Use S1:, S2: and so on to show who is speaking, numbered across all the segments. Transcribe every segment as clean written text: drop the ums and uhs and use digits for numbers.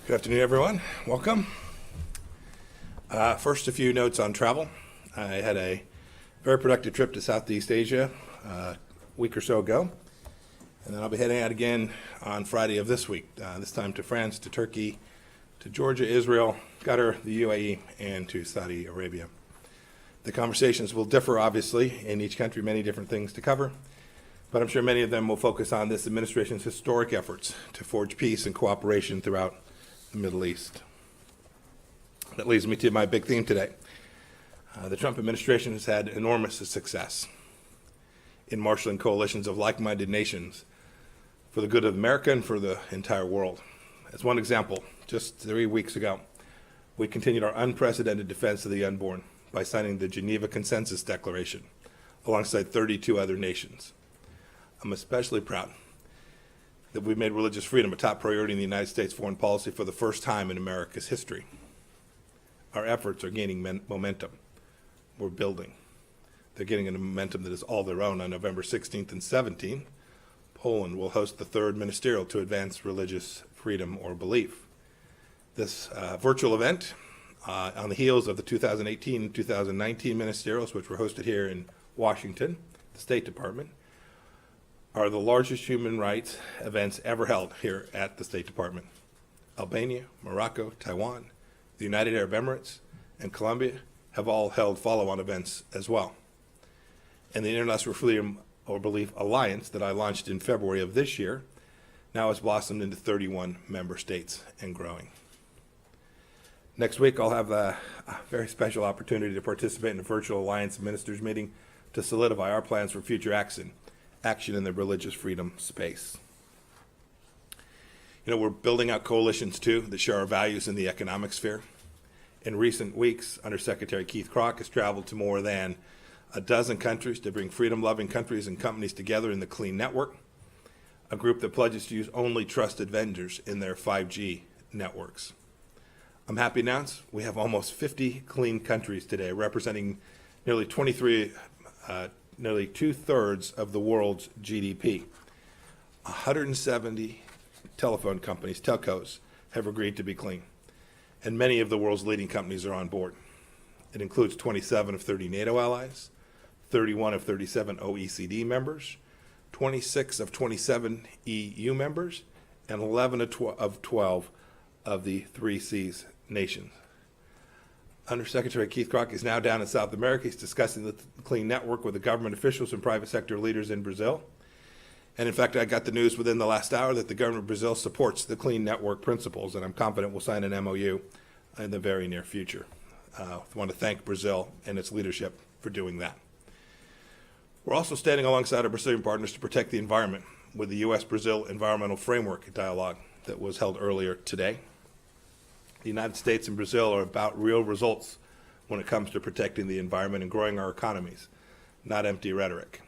S1: Good afternoon, everyone. Welcome. First, a few notes on travel. I had a very productive trip to Southeast Asia a week or so ago, and then I'll be heading out again on Friday of this week, this time to France, to Turkey, to Georgia, Israel, Qatar, the UAE, and to Saudi Arabia. The conversations will differ, obviously, in each country, many different things to cover, but I'm sure many of them will focus on this administration's historic efforts to forge peace and cooperation throughout the Middle East. That leads me to my big theme today. The Trump administration has had enormous success in marshaling coalitions of like-minded nations for the good of America and for the entire world. As one example, just 3 weeks ago, we continued our unprecedented defense of the unborn by signing the Geneva Consensus Declaration alongside 32 other nations. I'm especially proud that we've made religious freedom a top priority in the United States foreign policy for the first time in America's history. Our efforts are gaining momentum. We're building. They're getting a momentum that is all their own. On November 16th and 17th, Poland will host the third ministerial to advance religious freedom or belief. This virtual event, on the heels of the 2018 and 2019 ministerials, which were hosted here in Washington, the State Department, are the largest human rights events ever held here at the State Department. Albania, Morocco, Taiwan, the United Arab Emirates, and Colombia have all held follow-on events as well. And the International Freedom or Belief Alliance that I launched in February of this year now has blossomed into 31 member states and growing. Next week, I'll have a very special opportunity to participate in a virtual Alliance ministers meeting to solidify our plans for future action in the religious freedom space. You know, we're building out coalitions, too, that share our values in the economic sphere. In recent weeks, Undersecretary Keith Kroc has traveled to more than a dozen countries to bring freedom-loving countries and companies together in the Clean Network, a group that pledges to use only trusted vendors in their 5G networks. I'm happy to announce we have almost 50 clean countries today, representing nearly nearly two-thirds of the world's GDP. 170 telephone companies, telcos, have agreed to be clean, and many of the world's leading companies are on board. It includes 27 of 30 NATO allies, 31 of 37 OECD members, 26 of 27 EU members, and 11 of 12 of the 3Cs nations. Undersecretary Keith Kroc is now down in South America. He's discussing the Clean Network with the government officials and private sector leaders in Brazil. And in fact, I got the news within the last hour that the government of Brazil supports the Clean Network principles, and I'm confident we'll sign an MOU in the very near future. I want to thank Brazil and its leadership for doing that. We're also standing alongside our Brazilian partners to protect the environment with the U.S.-Brazil Environmental Framework Dialogue that was held earlier today. The United States and Brazil are about real results when it comes to protecting the environment and growing our economies, not empty rhetoric.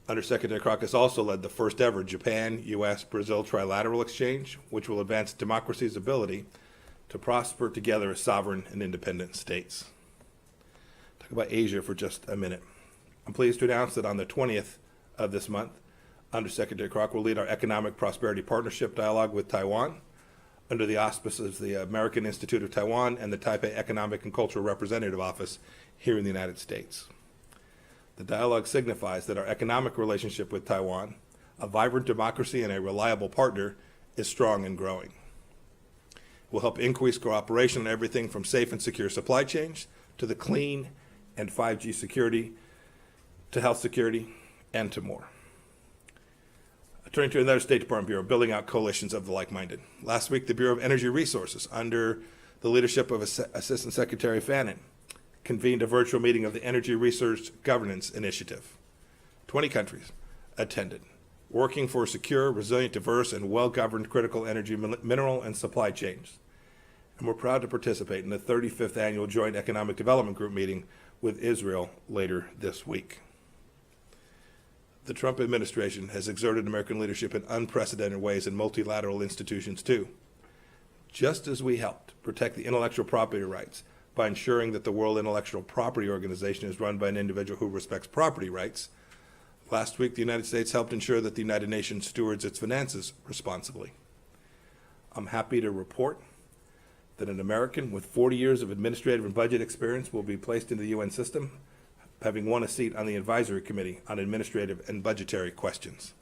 S1: Undersecretary Kroc has also led the first ever Japan, U.S., Brazil trilateral exchange, which will advance democracy's ability to prosper together as sovereign and independent states. Talk about Asia for just a minute. I'm pleased to announce that on the 20th of this month, Undersecretary Kroc will lead our Economic Prosperity Partnership Dialogue with Taiwan, under the auspices of the American Institute of Taiwan and the Taipei Economic and Cultural Representative Office here in the United States. The dialogue signifies that our economic relationship with Taiwan, a vibrant democracy and a reliable partner, is strong and growing. It will help increase cooperation on everything from safe and secure supply chains to the clean and 5G security, to health security, and to more. Turning to another State Department bureau, building out coalitions of the like-minded. Last week, the Bureau of Energy Resources, under the leadership of Assistant Secretary Fannin, convened a virtual meeting of the Energy Research Governance Initiative. 20 countries attended, working for secure, resilient, diverse, and well-governed critical energy, mineral, and supply chains. And we're proud to participate in the 35th Annual Joint Economic Development Group meeting with Israel later this week. The Trump administration has exerted American leadership in unprecedented ways in multilateral institutions, too. Just as we helped protect the intellectual property rights by ensuring that the World Intellectual Property Organization is run by an individual who respects property rights, last week the United States helped ensure that the United Nations stewards its finances responsibly. I'm happy to report that an American with 40 years of administrative and budget experience will be placed into the UN system, having won a seat on the Advisory Committee on Administrative and Budgetary Questions.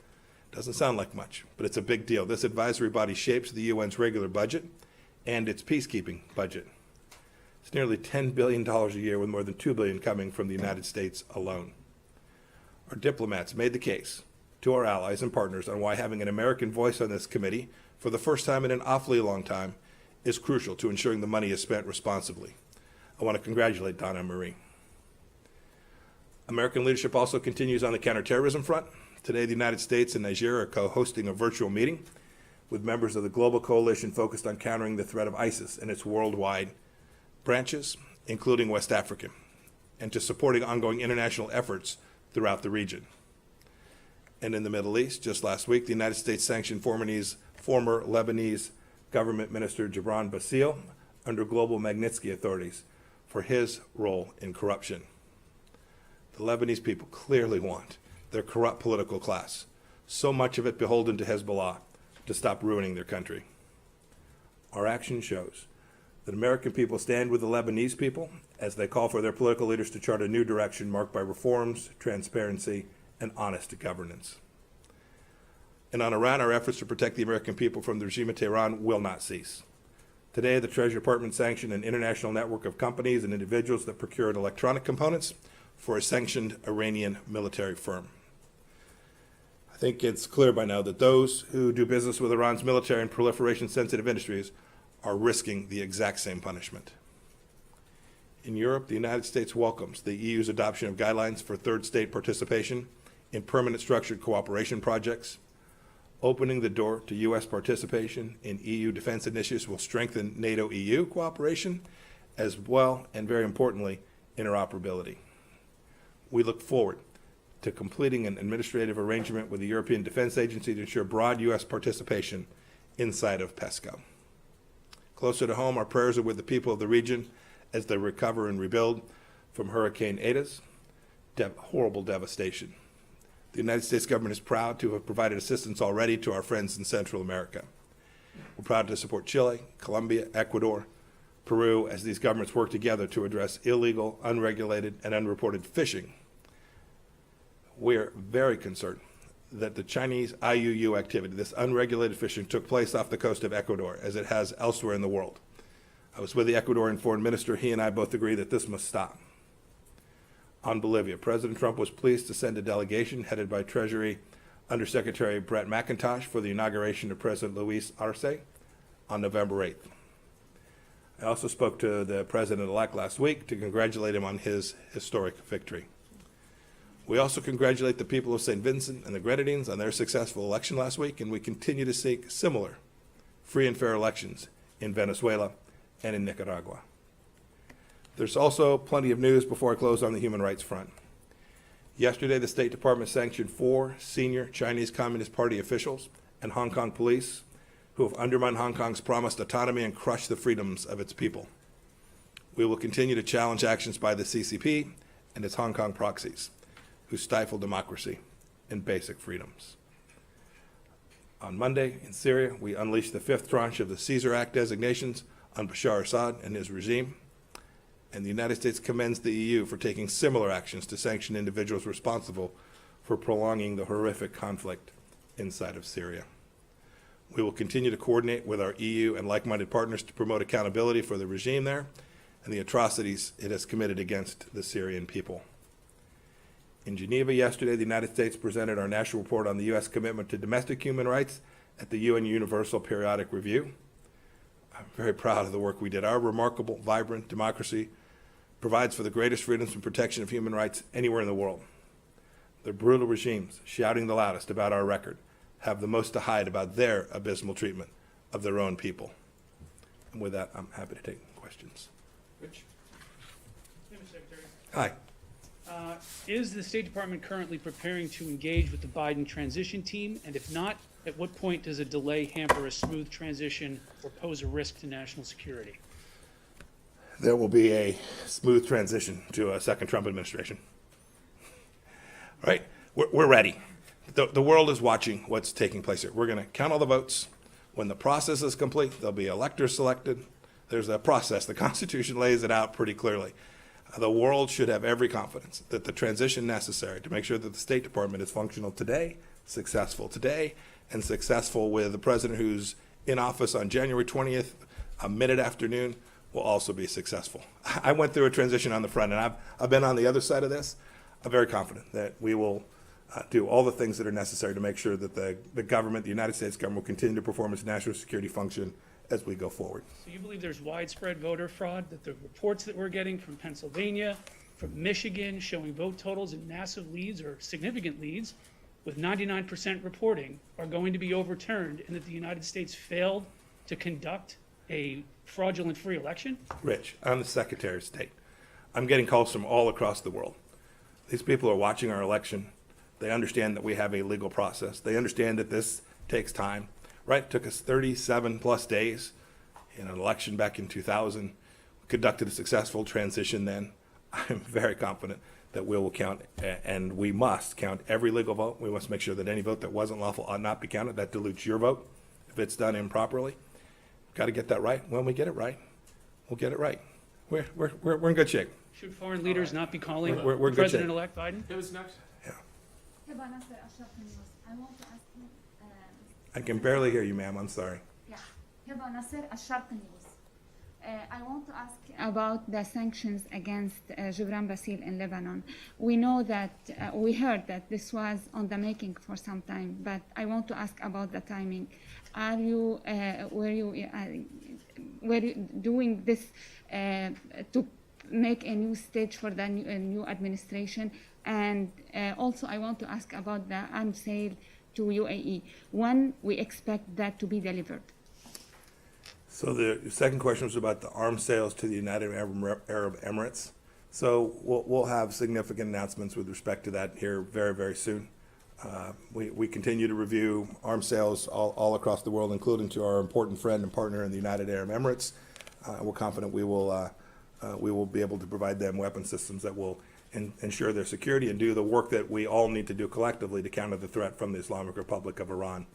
S1: Doesn't sound like much, but it's a big deal. This advisory body shapes the UN's regular budget and its peacekeeping budget. It's nearly $10 billion a year, with more than $2 billion coming from the United States alone. Our diplomats made the case to our allies and partners on why having an American voice on this committee for the first time in an awfully long time is crucial to ensuring the money is spent responsibly. I want to congratulate Donna and Marie. American leadership also continues on the counterterrorism front. Today, the United States and Nigeria are co-hosting a virtual meeting with members of the global coalition focused on countering the threat of ISIS and its worldwide branches, including West Africa, and to supporting ongoing international efforts throughout the region. And in the Middle East, just last week, the United States sanctioned former Lebanese government minister Gibran Bassil under global Magnitsky authorities for his role in corruption. The Lebanese people clearly want their corrupt political class, so much of it beholden to Hezbollah, to stop ruining their country. Our action shows that American people stand with the Lebanese people as they call for their political leaders to chart a new direction marked by reforms, transparency, and honest governance. And on Iran, our efforts to protect the American people from the regime of Tehran will not cease. Today, the Treasury Department sanctioned an international network of companies and individuals that procured electronic components for a sanctioned Iranian military firm. I think it's clear by now that those who do business with Iran's military and proliferation-sensitive industries are risking the exact same punishment. In Europe, the United States welcomes the EU's adoption of guidelines for third state participation in permanent structured cooperation projects. Opening the door to U.S. participation in EU defense initiatives will strengthen NATO-EU cooperation, as well, and very importantly, interoperability. We look forward to completing an administrative arrangement with the European Defense Agency to ensure broad U.S. participation inside of PESCO. Closer to home, our prayers are with the people of the region as they recover and rebuild from Hurricane Ida's horrible devastation. The United States government is proud to have provided assistance already to our friends in Central America. We're proud to support Chile, Colombia, Ecuador, Peru, as these governments work together to address illegal, unregulated, and unreported fishing. We're very concerned that the Chinese IUU activity, this unregulated fishing, took place off the coast of Ecuador, as it has elsewhere in the world. I was with the Ecuadorian foreign minister. He and I both agree that this must stop. On Bolivia, President Trump was pleased to send a delegation headed by Treasury Undersecretary Brett McIntosh for the inauguration of President Luis Arce on November 8th. I also spoke to the president-elect last week to congratulate him on his historic victory. We also congratulate the people of St. Vincent and the Grenadines on their successful election last week, and we continue to seek similar free and fair elections in Venezuela and in Nicaragua. There's also plenty of news before I close on the human rights front. Yesterday, the State Department sanctioned 4 senior Chinese Communist Party officials and Hong Kong police who have undermined Hong Kong's promised autonomy and crushed the freedoms of its people. We will continue to challenge actions by the CCP and its Hong Kong proxies, who stifle democracy and basic freedoms. On Monday, in Syria, we unleashed the 5th tranche of the Caesar Act designations on Bashar Assad and his regime, and the United States commends the EU for taking similar actions to sanction individuals responsible for prolonging the horrific conflict inside of Syria. We will continue to coordinate with our EU and like-minded partners to promote accountability for the regime there and the atrocities it has committed against the Syrian people. In Geneva yesterday, the United States presented our national report on the U.S. commitment to domestic human rights at the UN Universal Periodic Review. I'm very proud of the work we did. Our remarkable, vibrant democracy provides for the greatest freedoms and protection of human rights anywhere in the world. The brutal regimes shouting the loudest about our record have the most to hide about their abysmal treatment of their own people. And with that, I'm happy to take questions.
S2: Rich? Mr. Secretary.
S1: Hi.
S2: Is the State Department currently preparing to engage with the Biden transition team? And if not, at what point does a delay hamper a smooth transition or pose a risk to national security?
S1: There will be a smooth transition to a second Trump administration. Right? We're ready. The world is watching what's taking place here. We're going to count all the votes. When the process is complete, there'll be electors selected. There's a process. The Constitution lays it out pretty clearly. The world should have every confidence that the transition necessary to make sure that the State Department is functional today, successful today, and successful with the president who's in office on January 20th, a minute afternoon, will also be successful. I went through a transition on the front, and I've been on the other side of this. I'm very confident that we will do all the things that are necessary to make sure that the government, the United States government, will continue to perform its national security function as we go forward.
S2: So you believe there's widespread voter fraud, that the reports that we're getting from Pennsylvania, from Michigan, showing vote totals in massive leads or significant leads with 99% reporting are going to be overturned, and that the United States failed to conduct a fraudulent free election?
S1: Rich, I'm the Secretary of State. I'm getting calls from all across the world. These people are watching our election. They understand that we have a legal process. They understand that this takes time. Right? It took us 37 plus days in an election back in 2000. We conducted a successful transition then. I'm very confident that we will count, and we must count every legal vote. We must make sure that any vote that wasn't lawful ought not be counted. That dilutes your vote if it's done improperly. Got to get that right. When we get it right, we'll get it right. We're in good shape.
S2: Should foreign leaders not be calling
S1: We're in good shape.
S2: President-elect Biden?
S3: Who was next?
S1: Yeah.
S4: I want to ask you,
S1: I can barely hear you, ma'am. I'm sorry.
S4: Heba Nasser, Al-Sharq News. I want to ask about the sanctions against Gibran Bassil in Lebanon. We know that, we heard that this was on the making for some time, but I want to ask about the timing. Are you, were you doing this to make a new stage for the new administration? And also I want to ask about the arms sale to UAE. When we expect that to be delivered?
S1: So the second question was about the arms sales to the United Arab Emirates. So we'll have significant announcements with respect to that here very, very soon. We continue to review arms sales all across the world, including to our important friend and partner in the United Arab Emirates. We're confident we will be able to provide them weapon systems that will ensure their security and do the work that we all need to do collectively to counter the threat from the Islamic Republic of Iran.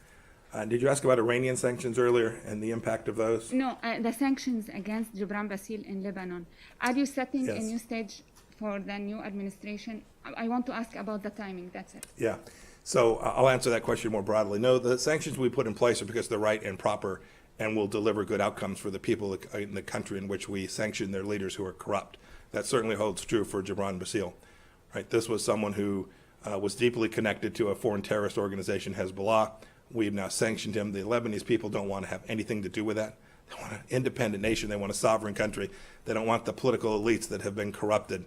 S1: Did you ask about Iranian sanctions earlier and the impact of those?
S4: No, the sanctions against Gibran Bassil in Lebanon. Are you setting a
S1: Yes.
S4: new stage for the new administration? I want to ask about the timing, that's it.
S1: Yeah. So I'll answer that question more broadly. No, the sanctions we put in place are because they're right and proper and will deliver good outcomes for the people in the country in which we sanction their leaders who are corrupt. That certainly holds true for Gibran Bassil. Right? This was someone who was deeply connected to a foreign terrorist organization, Hezbollah. We've now sanctioned him. The Lebanese people don't want to have anything to do with that. They want an independent nation. They want a sovereign country. They don't want the political elites that have been corrupted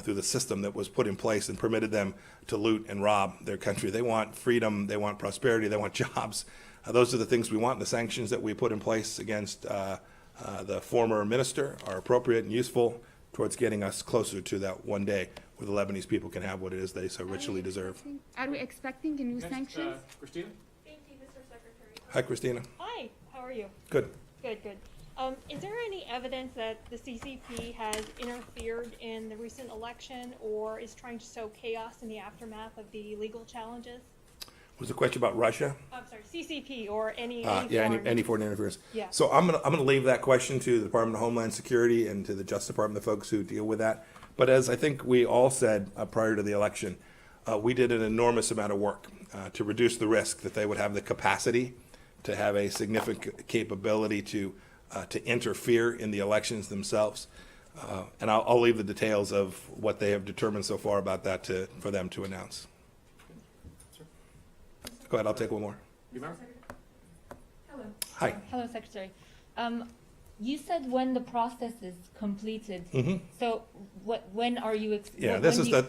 S1: through the system that was put in place and permitted them to loot and rob their country. They want freedom. They want prosperity. They want jobs. Those are the things we want. The sanctions that we put in place against the former minister are appropriate and useful towards getting us closer to that one day where the Lebanese people can have what it is they so richly deserve.
S4: Are we expecting a new sanctions?
S3: Christina?
S5: Thank you, Mr. Secretary.
S1: Hi, Christina.
S5: Hi, how are you?
S1: Good.
S5: Good, good. Is there any evidence that the CCP has interfered in the recent election or is trying to sow chaos in the aftermath of the legal challenges?
S1: Was the question about Russia?
S5: I'm sorry, CCP or any
S1: Any foreign interference.
S5: Yeah.
S1: So I'm gonna leave that question to the Department of Homeland Security and to the Justice Department, the folks who deal with that. But as I think we all said prior to the election, we did an enormous amount of work to reduce the risk that they would have the capacity to have a significant capability to interfere in the elections themselves. And I'll leave the details of what they have determined so far about that for them to announce. Go ahead, I'll take one more.
S6: Hello.
S1: Hi.
S6: Hello, Secretary. You said when the process is completed. So when are you?
S1: Yeah, this is the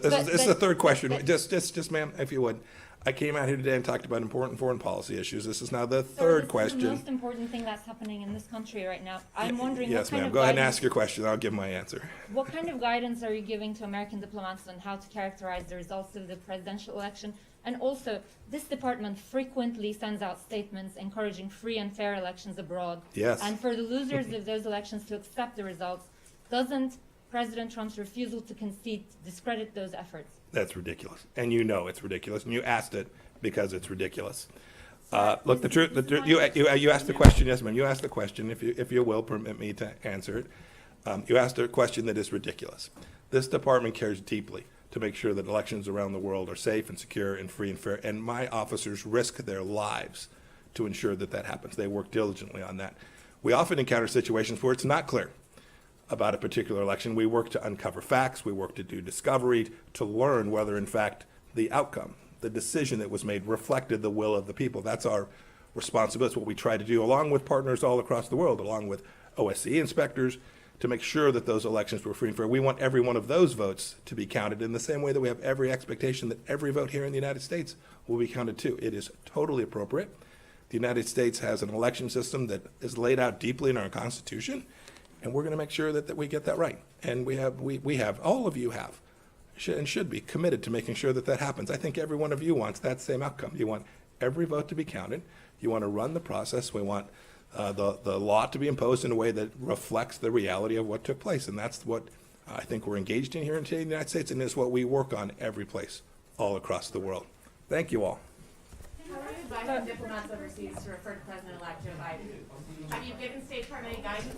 S1: third question. Just ma'am, if you would. I came out here today and talked about important foreign policy issues. This is now the third question.
S6: This is the most important thing that's happening in this country right now. I'm wondering
S1: Yes,
S6: what kind
S1: ma'am.
S6: of
S1: Go ahead and
S6: guidance-
S1: ask your question. I'll give my answer.
S6: What kind of guidance are you giving to American diplomats on how to characterize the results of the presidential election? And also, this department frequently sends out statements encouraging free and fair elections abroad.
S1: Yes.
S6: And for the losers of those elections to accept the results, doesn't President Trump's refusal to concede discredit those efforts?
S1: That's ridiculous. And you know it's ridiculous. And you asked it because it's ridiculous. Look, you asked the question, yes, ma'am, you asked the question, if you will, permit me to answer it. You asked a question that is ridiculous. This department cares deeply to make sure that elections around the world are safe and secure and free and fair, and my officers risk their lives to ensure that that happens. They work diligently on that. We often encounter situations where it's not clear about a particular election. We work to uncover facts, we work to do discovery, to learn whether in fact the outcome, the decision that was made reflected the will of the people. That's our responsibility. It's what we try to do along with partners all across the world, along with OSCE inspectors, to make sure that those elections were free and fair. We want every one of those votes to be counted in the same way that we have every expectation that every vote here in the United States will be counted too. It is totally appropriate. The United States has an election system that is laid out deeply in our Constitution, and we're going to make sure that we get that right. And we have, all of you have, and should be committed to making sure that that happens. I think every one of you wants that same outcome. You want every vote to be counted. You want to run the process. We want the law to be imposed in a way that reflects the reality of what took place. And that's what I think we're engaged in here in the United States, and is what we work on every place all across the world. Thank you all.
S3: How are you advising diplomats overseas to refer to President-elect Joe Biden? Have you given State Department any guidance?